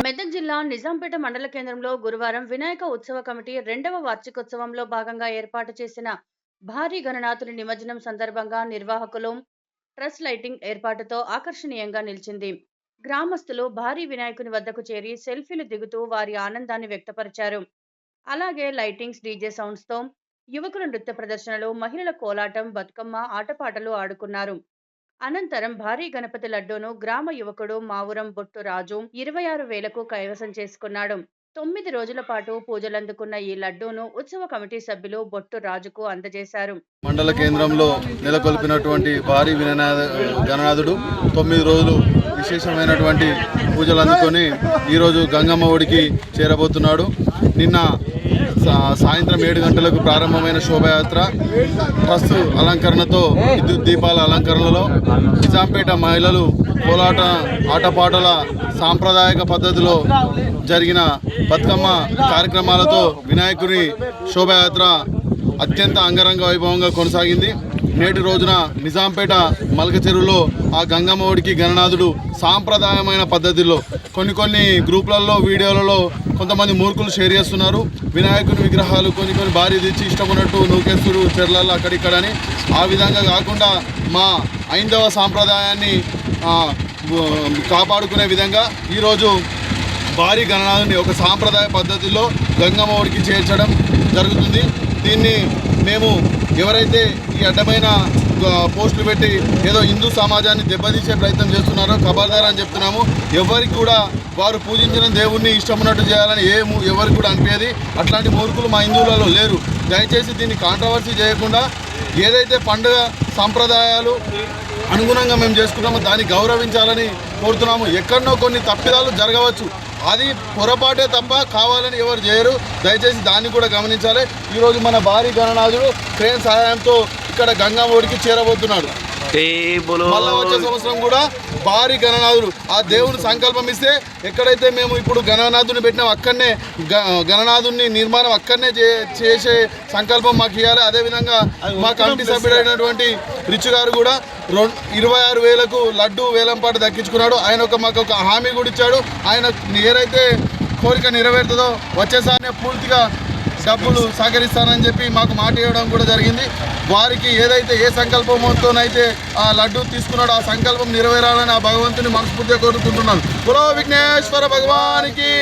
మెదక్ జిల్లా నిజాంపేట మండల కేంద్రంలో గురువారం వినాయక ఉత్సవ కమిటీ 2వ వార్షికోత్సవంలో భాగంగా ఏర్పాటు చేసిన భారీ గణనాథుని నిమజ్జనం సందర్భంగా నిర్వాహకులు ట్రస్ లైటింగ్ ఏర్పాటుతో ఆకర్షణీయంగా నిలిచింది. గ్రామస్తులు భారీ వినాయకుని వద్దకు చేరి సెల్ఫీలు దిగుతూ వారి ఆనందాన్ని వ్యక్తపరిచారు. అలాగే లైటింగ్స్, డీజే సౌండ్స్తో యువకుల నృత్య ప్రదర్శనలు, మహిళల కోలాటం, బతుకమ్మ ఆటపాటలు ఆడుకున్నారు. అనంతరం భారీ గణపతి లడ్డూను గ్రామ యువకుడు మావురం బొట్టు రాజు 26,000కు కైవసం చేసుకున్నాడు. 9 రోజుల పాటు పూజలందుకున్న ఈ లడ్డూను ఉత్సవ కమిటీ సభ్యులు బొట్టు రాజుకు అందజేశారు. మండల కేంద్రంలో నెలకొల్పినటువంటి భారీ గణనాథుడు 9 రోజులు విశేషమైనటువంటి పూజలు అందుకొని ఈరోజు గంగమ్మ ఒడికి చేరబోతున్నాడు. నిన్న సాయంత్రం 7 గంటలకు ప్రారంభమైన శోభయాత్ర ట్రస్సు అలంకరణతో విద్యుత్ దీపాల అలంకరణలో నిజాంపేట మహిళలు కోలాట ఆటపాటల సాంప్రదాయక పద్ధతిలో జరిగిన బతుకమ్మ కార్యక్రమాలతో వినాయకుని శోభయాత్ర అత్యంత అంగరంగ వైభవంగా కొనసాగింది. నేటి రోజున నిజాంపేట మల్క చెరువులో ఆ గంగమ్మ ఒడికి గణనాథుడు సాంప్రదాయమైన పద్ధతిలో కొన్ని గ్రూపులలో వీడియోలలో కొంతమంది మూర్ఖులు షేర్ చేస్తున్నారు. వినాయకుని విగ్రహాలు కొన్ని భారీ తెచ్చి ఇష్టపడినట్టు నూకేస్తురు చెర్లలో అక్కడిక్కడని. ఆ విధంగా కాకుండా మా ఐందవ సాంప్రదాయాన్ని కాపాడుకునే విధంగా ఈరోజు భారీ గణనాథుని ఒక సాంప్రదాయ పద్ధతిలో గంగమ్మ ఒడికి చేర్చడం జరుగుతుంది. దీన్ని మేము ఎవరైతే ఈ అడ్డమైన పోస్టులు పెట్టి ఏదో హిందూ సమాజాన్ని దెబ్బతీసే ప్రయత్నం చేస్తున్నారో ఖబర్దార్ అని చెప్తున్నాము. ఎవరికి కూడా వారు పూజించిన దేవుణ్ణి ఇష్టమున్నట్టు చేయాలని ఎవరికి కూడా అనిపించేది. అట్లాంటి మూర్ఖులు మా హిందువులలో లేరు. దయచేసి దీన్ని కాంట్రవర్సీ చేయకుండా ఏదైతే పండుగ సంప్రదాయాలు అనుగుణంగా మేము చేసుకున్నామో దాన్ని గౌరవించాలని కోరుతున్నాము. ఎక్కడనో కొన్ని తప్పిదాలు జరగవచ్చు, అది పొరపాటే తప్ప కావాలని ఎవరు చేయరు. దయచేసి దాన్ని కూడా గమనించాలి. ఈరోజు మన భారీ గణనాథుడు క్రేన్ సహాయంతో ఇక్కడ గంగమ్మ ఒడికి చేరబోతున్నాడు. మళ్ళా వచ్చే సంవత్సరం కూడా భారీ గణనాథుడు ఆ దేవుని సంకల్పం ఇస్తే ఎక్కడైతే మేము ఇప్పుడు గణనాథుని పెట్టినాం అక్కడనే గణనాథుని నిర్మాణం అక్కడనే చేసే సంకల్పం మాకు ఇవ్వాలి. అదేవిధంగా మా కమిటీ సభ్యుడైనటువంటి రిచ్ గారు కూడా 26,000కు లడ్డు వేలంపాటు దక్కించుకున్నాడు. ఆయన మాకు ఒక హామీ కూడా ఇచ్చాడు. ఆయన ఏదైతే కోరిక నెరవేరుతుందో వచ్చేసారి పూర్తిగా డబ్బులు సహకరిస్తానని చెప్పి మాకు మాట ఇవ్వడం కూడా జరిగింది. వారికి ఏదైతే ఏ సంకల్పంతోనైతే ఆ లడ్డు తీసుకున్నాడో ఆ సంకల్పం నెరవేరాలని ఆ భగవంతుని మనస్ఫూర్తిగా కోరుకుంటున్నాను. బోలో విఘ్నేశ్వర భగవానికి.